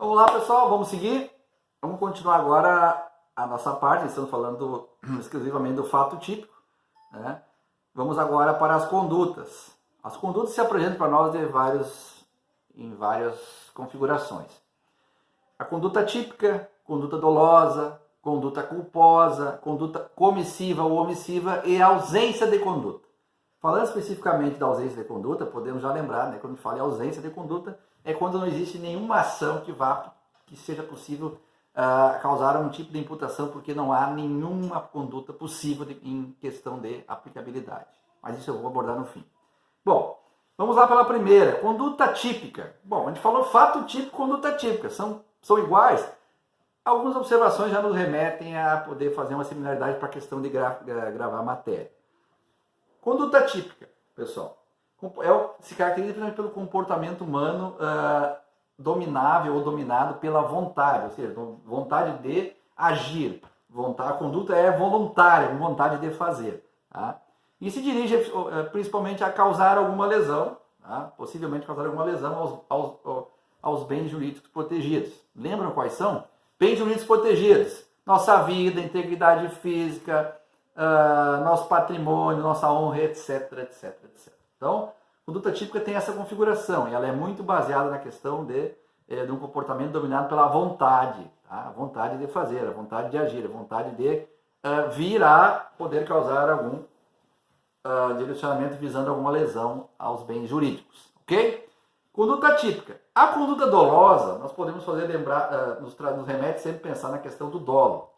Vamos lá, pessoal, vamos seguir. Vamos continuar agora a nossa parte. Estamos falando exclusivamente do fato típico, né? Vamos agora para as condutas. As condutas se apresentam para nós em várias configurações. A conduta típica, conduta dolosa, conduta culposa, conduta comissiva ou omissiva e ausência de conduta. Falando especificamente da ausência de conduta, podemos já lembrar, né, quando fala em ausência de conduta, é quando não existe nenhuma ação que seja possível causar um tipo de imputação, porque não há nenhuma conduta possível em questão de aplicabilidade. Mas isso eu vou abordar no fim. Bom, vamos lá pela primeira, conduta típica. Bom, a gente falou fato típico, conduta típica, são iguais. Algumas observações já nos remetem a poder fazer uma similaridade para a questão de gravar matéria. Conduta típica, pessoal, se caracteriza pelo comportamento humano dominável ou dominado pela vontade, ou seja, vontade de agir. A conduta é voluntária, com vontade de fazer. Tá? E se dirige principalmente a causar alguma lesão, tá? Possivelmente causar alguma lesão aos bens jurídicos protegidos. Lembram quais são? Bens jurídicos protegidos: nossa vida, integridade física, nosso patrimônio, nossa honra, etc, etc, etc. Então, conduta típica tem essa configuração e ela é muito baseada na questão de um comportamento dominado pela vontade, tá? A vontade de fazer, a vontade de agir, a vontade de vir a poder causar algum direcionamento visando alguma lesão aos bens jurídicos, ok? Conduta típica. A conduta dolosa, nós podemos fazer lembrar, nos remete sempre a pensar na questão do dolo,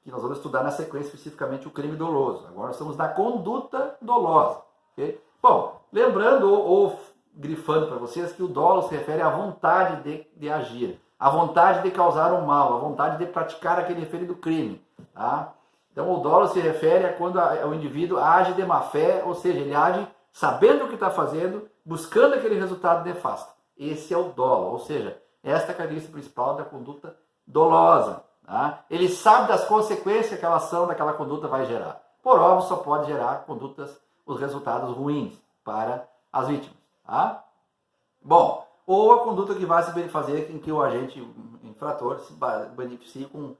que nós vamos estudar na sequência especificamente o crime doloso. Agora nós estamos na conduta dolosa, ok? Bom, lembrando ou grifando para vocês que o dolo se refere à vontade de agir, à vontade de causar um mal, à vontade de praticar aquele referido crime, tá? Então o dolo se refere a quando o indivíduo age de má fé, ou seja, ele age sabendo o que está fazendo, buscando aquele resultado nefasto. Esse é o dolo, ou seja, esta é a característica principal da conduta dolosa. Tá? Ele sabe das consequências que aquela ação daquela conduta vai gerar. Por óbvio, só pode gerar os resultados ruins para as vítimas. Tá? Bom, ou a conduta que vai se fazer em que o agente infrator se beneficie com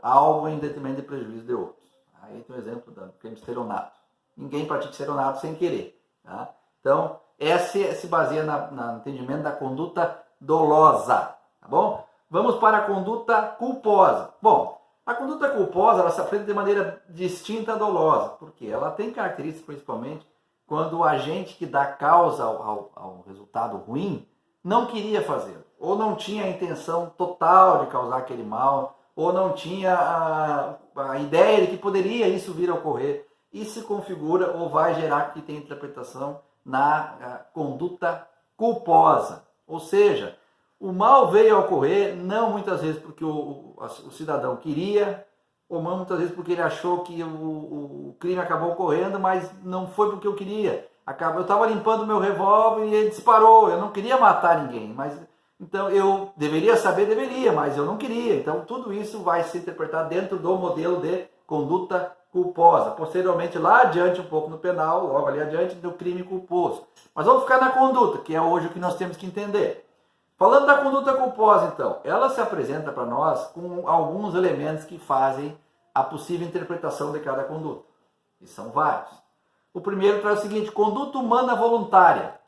algo em detrimento de prejuízo de outros. Aí tem o exemplo do crime de estelionato. Ninguém pratica estelionato sem querer. Tá? Então, essa se baseia no entendimento da conduta dolosa. Tá bom? Vamos para a conduta culposa. Bom, a conduta culposa ela se apresenta de maneira distinta à dolosa, porque ela tem características principalmente quando o agente que dá causa ao resultado ruim não queria fazer, ou não tinha a intenção total de causar aquele mal, ou não tinha a ideia de que poderia isso vir a ocorrer. Isso se configura ou vai gerar que tem interpretação na conduta culposa. Ou seja, o mal veio a ocorrer não muitas vezes porque o cidadão queria, ou não muitas vezes porque ele achou que o crime acabou ocorrendo, mas não foi porque eu queria. Eu estava limpando meu revólver e ele disparou. Eu não queria matar ninguém, mas então eu deveria saber, mas eu não queria. Então tudo isso vai ser interpretado dentro do modelo de conduta culposa. Posteriormente, lá adiante, um pouco no penal, logo ali adiante, do crime culposo. Mas vamos ficar na conduta, que é hoje o que nós temos que entender. Falando da conduta culposa, então, ela se apresenta para nós com alguns elementos que fazem a possível interpretação de cada conduta. E são vários. O primeiro traz o seguinte: conduta humana voluntária.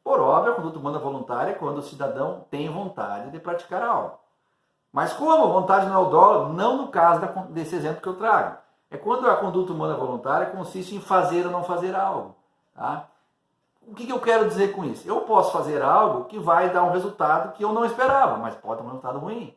Por óbvio, a conduta humana voluntária é quando o cidadão tem vontade de praticar algo. Mas como a vontade não é o dolo, não no caso desse exemplo que eu trago. É quando a conduta humana voluntária consiste em fazer ou não fazer algo. Tá? O que eu quero dizer com isso? Eu posso fazer algo que vai dar um resultado que eu não esperava, mas pode dar um resultado ruim.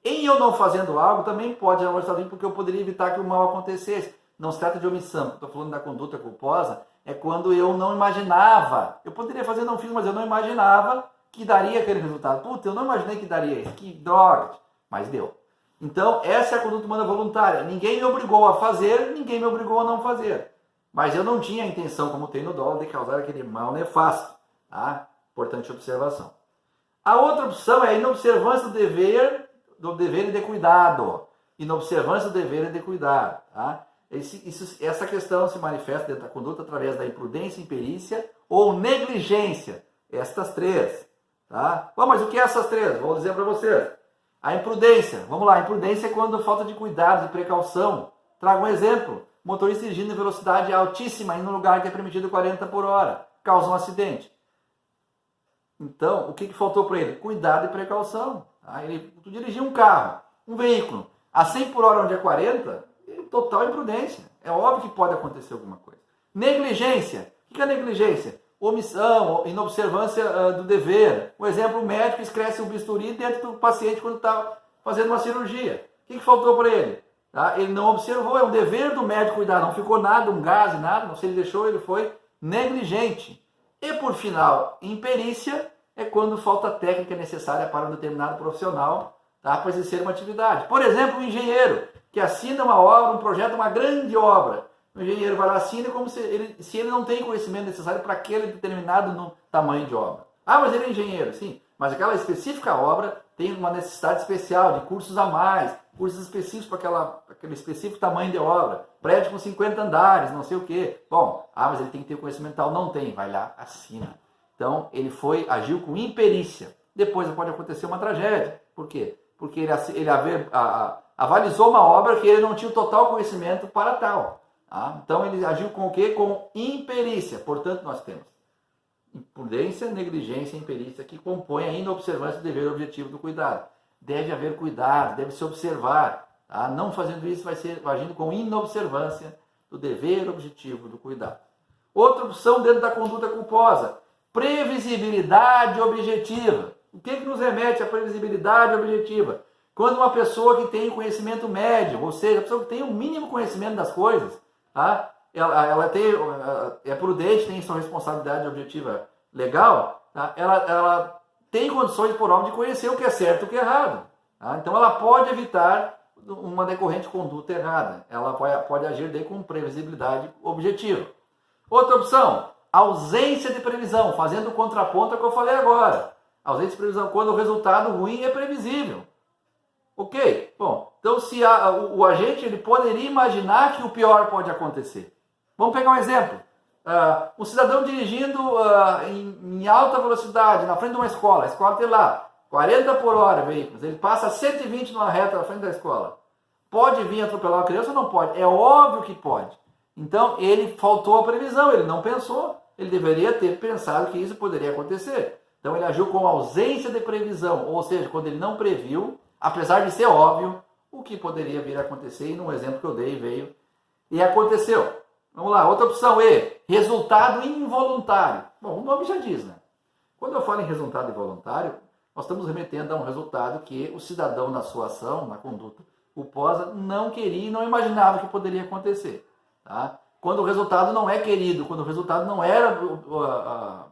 Em eu não fazendo algo, também pode dar um resultado ruim, porque eu poderia evitar que o mal acontecesse. Não se trata de omissão. Estou falando da conduta culposa, é quando eu não imaginava. Eu poderia fazer, não fiz, mas eu não imaginava que daria aquele resultado. Puta, eu não imaginei que daria isso. Que droga. Mas deu. Então, essa é a conduta humana voluntária. Ninguém me obrigou a fazer, ninguém me obrigou a não fazer. Mas eu não tinha a intenção, como tem no dolo, de causar aquele mal nefasto. Tá? Importante observação. A outra opção é a inobservância do dever e de cuidado. Inobservância do dever e de cuidado. Tá? Essa questão se manifesta dentro da conduta através da imprudência, imperícia ou negligência. Estas três. Tá? Bom, mas o que é essas três? Vou dizer para vocês. A imprudência. Vamos lá, a imprudência é quando falta de cuidado, de precaução. Trago um exemplo. Motorista dirigindo em velocidade altíssima em um lugar que é permitido 40 por hora. Causa um acidente. Então, o que faltou para ele? Cuidado e precaução. Tá? Tu dirigiu um carro, um veículo, a 100 por hora onde é 40, total imprudência. É óbvio que pode acontecer alguma coisa. Negligência. O que é negligência? Omissão, inobservância do dever. Por exemplo, o médico esquece o bisturi dentro do paciente quando está fazendo uma cirurgia. O que faltou para ele? Tá? Ele não observou, é um dever do médico cuidar, não ficou nada, um gás, nada, não sei, ele deixou, ele foi negligente. E por final, imperícia é quando falta técnica necessária para um determinado profissional, tá, para exercer uma atividade. Por exemplo, um engenheiro que assina uma obra, um projeto, uma grande obra. O engenheiro vai lá, assina como se ele não tem conhecimento necessário para aquele determinado tamanho de obra. Ah, mas ele é engenheiro, sim. Mas aquela específica obra tem uma necessidade especial de cursos a mais, cursos específicos para aquele específico tamanho de obra. Prédio com 50 andares, não sei o quê. Bom, mas ele tem que ter conhecimento tal. Não tem, vai lá, assina. Então, ele agiu com imperícia. Depois pode acontecer uma tragédia. Por quê? Porque ele avalizou uma obra que ele não tinha o total conhecimento para tal. Tá? Então, ele agiu com o quê? Com imperícia. Portanto, nós temos imprudência, negligência e imperícia que compõem a inobservância do dever objetivo do cuidado. Deve haver cuidado, deve se observar. Tá? Não fazendo isso, vai ser agindo com inobservância do dever objetivo do cuidado. Outra opção dentro da conduta culposa, previsibilidade objetiva. O que nos remete à previsibilidade objetiva? Quando uma pessoa que tem conhecimento médio, ou seja, a pessoa que tem o mínimo conhecimento das coisas, tá? ela é prudente, tem sua responsabilidade objetiva legal, tá? Ela tem condições por obra de conhecer o que é certo e o que é errado. Tá? Então ela pode evitar uma decorrente conduta errada. Ela pode agir com previsibilidade objetiva. Outra opção, ausência de previsão, fazendo o contraponto ao que eu falei agora. Ausência de previsão, quando o resultado ruim é previsível. Ok? Bom, então se o agente ele poderia imaginar que o pior pode acontecer. Vamos pegar um exemplo. Um cidadão dirigindo em alta velocidade na frente de uma escola. A escola tem lá 40 por hora veículos. Ele passa 120 numa reta na frente da escola. Pode vir atropelar uma criança ou não pode? É óbvio que pode. Então, ele faltou a previsão, ele não pensou. Ele deveria ter pensado que isso poderia acontecer. Então, ele agiu com ausência de previsão. Ou seja, quando ele não previu, apesar de ser óbvio, o que poderia vir a acontecer. E no exemplo que eu dei, veio e aconteceu. Vamos lá, outra opção E, resultado involuntário. Bom, o nome já diz, né? Quando eu falo em resultado involuntário, nós estamos remetendo a um resultado que o cidadão, na sua ação, na conduta culposa, não queria e não imaginava que poderia acontecer. Tá? Quando o resultado não é querido, quando o resultado não era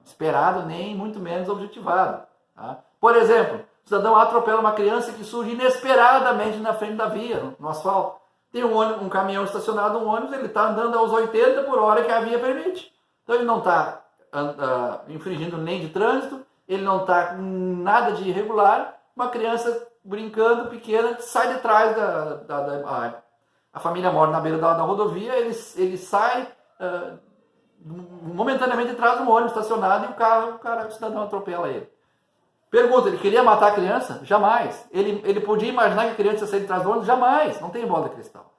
esperado, nem muito menos objetivado. Tá? Por exemplo, o cidadão atropela uma criança que surge inesperadamente na frente da via, no asfalto. Tem um caminhão estacionado, um ônibus, ele está andando aos 80 por hora que a via permite. Então ele não está infringindo nem de trânsito, ele não está com nada de irregular. Uma criança brincando, pequena, sai de trás a família mora na beira da rodovia, ele sai momentaneamente atrás do ônibus estacionado e o cidadão atropela ele. Pergunta, ele queria matar a criança? Jamais. Ele podia imaginar que a criança ia sair de trás do ônibus? Jamais. Não tem bola de cristal.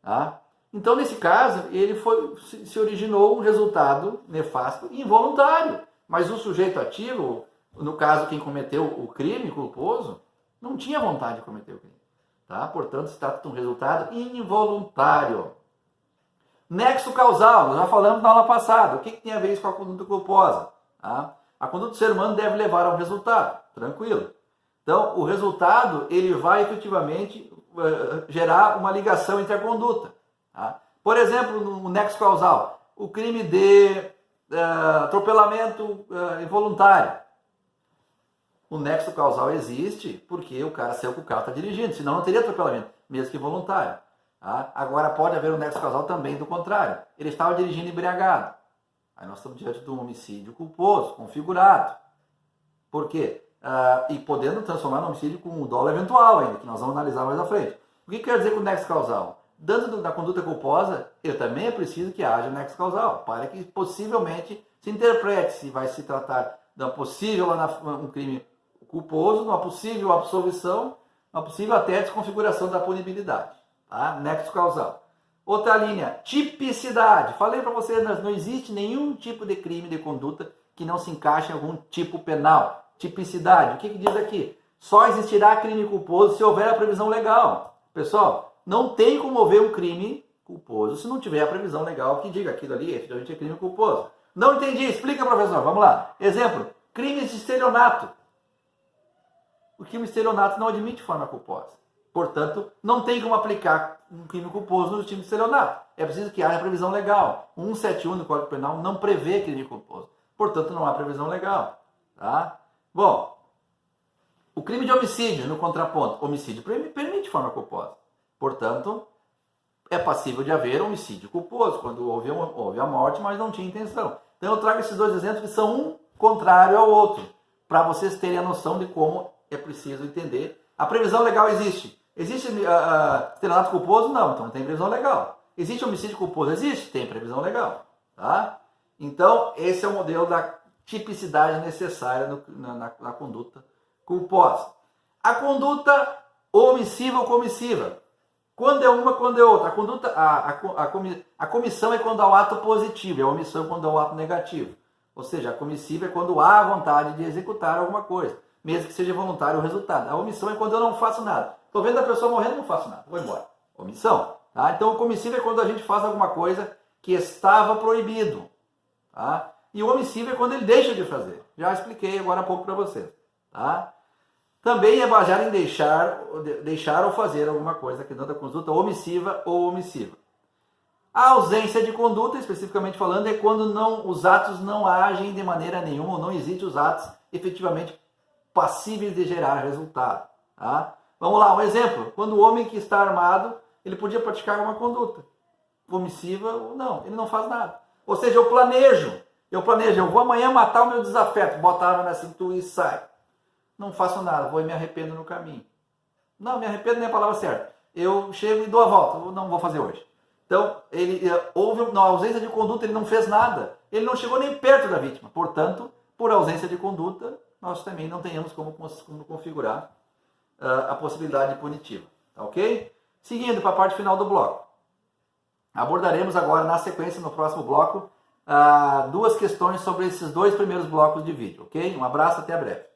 Tá? Então, nesse caso, se originou um resultado nefasto involuntário. Mas o sujeito ativo, no caso quem cometeu o crime culposo, não tinha vontade de cometer o crime. Tá? Portanto, se trata de um resultado involuntário. Nexo causal, nós já falamos na aula passada. O que tem a ver isso com a conduta culposa? Tá? A conduta do ser humano deve levar a um resultado, tranquilo. Então, o resultado ele vai efetivamente gerar uma ligação entre a conduta. Tá? Por exemplo, no nexo causal, o crime de atropelamento involuntário. O nexo causal existe porque o cara saiu com o carro está dirigindo, senão não teria atropelamento, mesmo que voluntário. Tá? Agora pode haver um nexo causal também do contrário. Ele estava dirigindo embriagado. Aí nós estamos diante de um homicídio culposo, configurado. Por quê? E podendo transformar no homicídio com um dolo eventual ainda, que nós vamos analisar mais à frente. O que quer dizer com nexo causal? Dentro da conduta culposa, eu também preciso que haja nexo causal, para que possivelmente se interprete se vai se tratar da possível um crime culposo, uma possível absolvição, uma possível até desconfiguração da punibilidade. Tá? Nexo causal. Outra linha, tipicidade. Falei para vocês, não existe nenhum tipo de crime de conduta que não se encaixe em algum tipo penal. Tipicidade, o que diz aqui? Só existirá crime culposo se houver a previsão legal. Pessoal, não tem como haver um crime culposo se não tiver a previsão legal que diga aquilo ali efetivamente é crime culposo. Não entendi, explica, professor. Vamos lá. Exemplo, crimes de estelionato. O crime de estelionato não admite forma culposa. Portanto, não tem como aplicar um crime culposo no crime de estelionato. É preciso que haja previsão legal. 171 do Código Penal não prevê crime culposo. Portanto, não há previsão legal. Tá? Bom, o crime de homicídio, no contraponto, homicídio permite forma culposa. Portanto, é passível de haver homicídio culposo, quando houve a morte, mas não tinha intenção. Então, eu trago esses dois exemplos que são um contrário ao outro, para vocês terem a noção de como é preciso entender. A previsão legal existe. Existe estelionato culposo? Não, então não tem previsão legal. Existe homicídio culposo? Existe? Tem previsão legal. Tá? Então, esse é o modelo da tipicidade necessária na conduta culposa. A conduta omissiva ou comissiva. Quando é uma, quando é outra. A conduta, a comissão é quando há o ato positivo, e a omissão é quando há o ato negativo. Ou seja, a comissiva é quando há a vontade de executar alguma coisa, mesmo que seja voluntário o resultado. A omissão é quando eu não faço nada. Estou vendo a pessoa morrendo, não faço nada, vou embora. Omissão. Tá? Então, o comissivo é quando a gente faz alguma coisa que estava proibido. Tá? E o omissivo é quando ele deixa de fazer. Já expliquei agora há pouco para vocês. Tá? Também é baseado em deixar ou fazer alguma coisa que não da conduta omissiva ou omissiva. A ausência de conduta, especificamente falando, é quando os atos não agem de maneira nenhuma, ou não existem os atos efetivamente passíveis de gerar resultado. Tá? Vamos lá, um exemplo. Quando o homem que está armado, ele podia praticar uma conduta omissiva ou não, ele não faz nada. Ou seja, eu planejo, eu vou amanhã matar o meu desafeto, boto a arma na cintura e sai. Não faço nada, vou e me arrependo no caminho. Não, me arrependo nem é a palavra certa. Eu chego e dou a volta, eu não vou fazer hoje. Então, houve na ausência de conduta, ele não fez nada. Ele não chegou nem perto da vítima. Portanto, por ausência de conduta, nós também não tenhamos como configurar a possibilidade punitiva. Tá ok? Seguindo para a parte final do bloco. Abordaremos agora, na sequência, no próximo bloco, duas questões sobre esses dois primeiros blocos de vídeo. Ok? Um abraço, até breve.